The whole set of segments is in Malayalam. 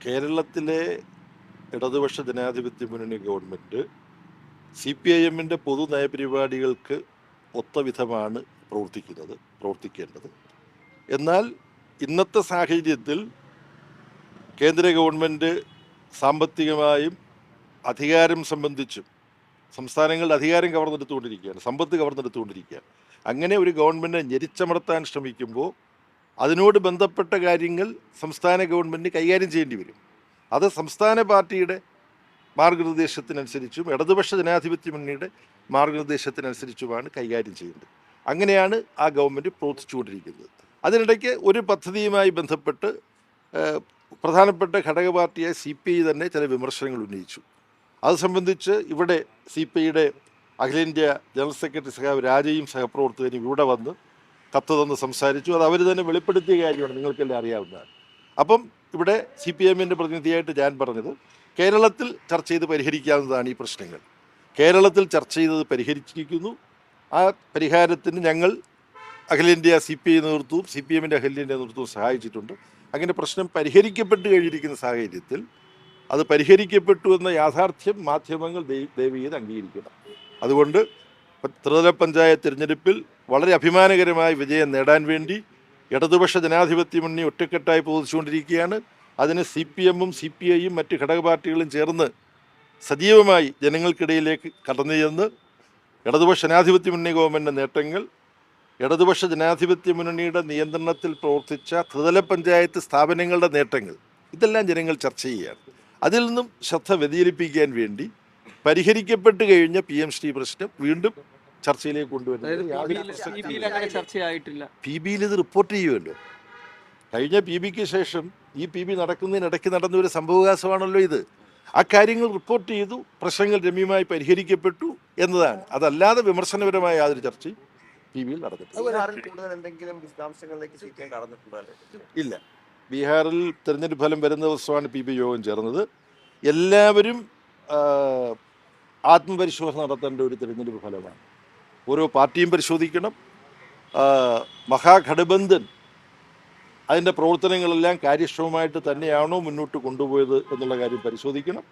കേരളത്തിലെ ഇടതുപക്ഷ ജനാധിപത്യ മുന്നണി ഗവൺമെൻറ് CPIM-ന്റെ പൊതു നയപരിപാടികൾക്ക് ഒത്ത വിധമാണ് പ്രവർത്തിക്കേണ്ടത്. എന്നാൽ ഇന്നത്തെ സാഹചര്യത്തിൽ കേന്ദ്ര ഗവൺമെൻറ് സാമ്പത്തികമായും അധികാരം സംബന്ധിച്ചും സംസ്ഥാനങ്ങളുടെ അധികാരം കവർന്നെടുത്തുകൊണ്ടിരിക്കുകയാണ്, സമ്പത്ത് കവർന്നെടുത്തുകൊണ്ടിരിക്കുകയാണ്. അങ്ങനെ ഒരു ഗവൺമെൻറ് ഞെരിച്ചമർത്താൻ ശ്രമിക്കുമ്പോൾ അതിനോട് ബന്ധപ്പെട്ട കാര്യങ്ങൾ സംസ്ഥാന ഗവൺമെൻറ് കൈകാര്യം ചെയ്യേണ്ടി വരും. അത് സംസ്ഥാന പാർട്ടിയുടെ മാർഗനിർദ്ദേശത്തിനനുസരിച്ചും ഇടതുപക്ഷ ജനാധിപത്യ മുന്നണിയുടെ മാർഗനിർദ്ദേശത്തിനനുസരിച്ചുമാണ് കൈകാര്യം ചെയ്യേണ്ടത്. അങ്ങനെയാണ് ആ ഗവൺമെൻറ് പ്രവർത്തിച്ചുകൊണ്ടിരിക്കുന്നത്. അതിനിടയ്ക്ക് ഒരു പദ്ധതിയുമായി ബന്ധപ്പെട്ട് പ്രധാനപ്പെട്ട ഘടക പാർട്ടിയായ CPI തന്നെ ചില വിമർശനങ്ങൾ ഉന്നയിച്ചു. അത് സംബന്ധിച്ച് ഇവിടെ CPIയുടെ അഖിലേന്ത്യാ ജനറൽ സെക്രട്ടറി സഖാവ് രാജയും സഹപ്രവർത്തകരും ഇവിടെ വന്ന് കത്ത് തന്ന് സംസാരിച്ചു. അത് അവർ തന്നെ വെളിപ്പെടുത്തിയ കാര്യമാണ്, നിങ്ങൾക്കെല്ലാം അറിയാവുന്നതാണ്. അപ്പം ഇവിടെ CPIM-ൻ്റെ പ്രതിനിധിയായിട്ട് ഞാൻ പറഞ്ഞത്, കേരളത്തിൽ ചർച്ച ചെയ്ത് പരിഹരിക്കാവുന്നതാണ് ഈ പ്രശ്നങ്ങൾ. കേരളത്തിൽ ചർച്ച ചെയ്തത് പരിഹരിച്ചിരിക്കുന്നു. ആ പരിഹാരത്തിന് ഞങ്ങൾ അഖിലേന്ത്യാ CPI നേതൃത്വവും CPM-ൻ്റെ അഖിലേന്ത്യാ നേതൃത്വവും സഹായിച്ചിട്ടുണ്ട്. അങ്ങനെ പ്രശ്നം പരിഹരിക്കപ്പെട്ട് കഴിഞ്ഞിരിക്കുന്ന സാഹചര്യത്തിൽ അത് പരിഹരിക്കപ്പെട്ടു എന്ന യാഥാർത്ഥ്യം മാധ്യമങ്ങൾ ദയവ് ചെയ്ത് അംഗീകരിക്കണം. അതുകൊണ്ട് ത്രിതല പഞ്ചായത്ത് തിരഞ്ഞെടുപ്പിൽ വളരെ അഭിമാനകരമായ വിജയം നേടാൻ വേണ്ടി ഇടതുപക്ഷ ജനാധിപത്യ മുന്നണി ഒറ്റക്കെട്ടായി പ്രവർത്തിച്ചുകൊണ്ടിരിക്കുകയാണ്. അതിന് CPM-ഉം CPI-യും മറ്റ് ഘടക പാർട്ടികളും ചേർന്ന് സജീവമായി ജനങ്ങൾക്കിടയിലേക്ക് കടന്നു ചെന്ന് ഇടതുപക്ഷ ജനാധിപത്യ മുന്നണി ഗവൺമെൻറ്റിൻ്റെ നേട്ടങ്ങൾ, ഇടതുപക്ഷ ജനാധിപത്യ മുന്നണിയുടെ നിയന്ത്രണത്തിൽ പ്രവർത്തിച്ച ത്രിതല പഞ്ചായത്ത് സ്ഥാപനങ്ങളുടെ നേട്ടങ്ങൾ, ഇതെല്ലാം ജനങ്ങൾ ചർച്ച ചെയ്യുകയാണ്. അതിൽ നിന്നും ശ്രദ്ധ വ്യതിചലിപ്പിക്കാൻ വേണ്ടി പരിഹരിക്കപ്പെട്ട് കഴിഞ്ഞ PM-ശ്രീ പ്രശ്നം വീണ്ടും ചർച്ചയിലേക്ക് കൊണ്ടുവരുന്നത് PB-യിൽ ഇത് റിപ്പോർട്ട് ചെയ്യുമല്ലോ. കഴിഞ്ഞ PB-ക്ക് ശേഷം ഈ PB നടക്കുന്നതിനിടയ്ക്ക് നടന്ന ഒരു സംഭവവികാസമാണല്ലോ ഇത്. ആ കാര്യങ്ങൾ റിപ്പോർട്ട് ചെയ്തു, പ്രശ്നങ്ങൾ രമ്യമായി പരിഹരിക്കപ്പെട്ടു എന്നതാണ്. അതല്ലാതെ വിമർശനപരമായ യാതൊരു ചർച്ചയും PB-യിൽ നടന്നിട്ടില്ല. ഇല്ല, ബീഹാറിൽ തെരഞ്ഞെടുപ്പ് ഫലം വരുന്ന ദിവസമാണ് PB യോഗം ചേർന്നത്. എല്ലാവരും ആത്മപരിശോധന നടത്തേണ്ട ഒരു തെരഞ്ഞെടുപ്പ് ഫലമാണ്. ഓരോ പാർട്ടിയും പരിശോധിക്കണം. മഹാഗഠബന്ധൻ അതിൻ്റെ പ്രവർത്തനങ്ങളെല്ലാം കാര്യക്ഷമമായിട്ട് തന്നെയാണോ മുന്നോട്ട് കൊണ്ടുപോയത് എന്നുള്ള കാര്യം പരിശോധിക്കണം.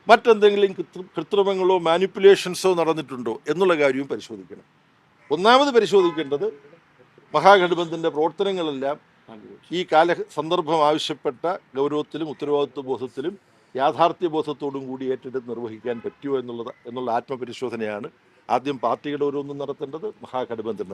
മറ്റെന്തെങ്കിലും കൃത്രിമങ്ങളോ മാനിപ്പുലേഷൻസോ നടന്നിട്ടുണ്ടോ എന്നുള്ള കാര്യവും പരിശോധിക്കണം. ഒന്നാമത് പരിശോധിക്കേണ്ടത് മഹാഗഠബന്ധൻ്റെ പ്രവർത്തനങ്ങളെല്ലാം ഈ സന്ദർഭം ആവശ്യപ്പെട്ട ഗൗരവത്തിലും ഉത്തരവാദിത്വ ബോധത്തിലും യാഥാർത്ഥ്യ ബോധത്തോടും കൂടി ഏറ്റെടുത്ത് നിർവഹിക്കാൻ പറ്റുമോ എന്നുള്ള ആത്മപരിശോധനയാണ് ആദ്യം പാർട്ടികളുടെ ഓരോന്നും നടത്തേണ്ടത്, മഹാഗഠബന്ധൻ.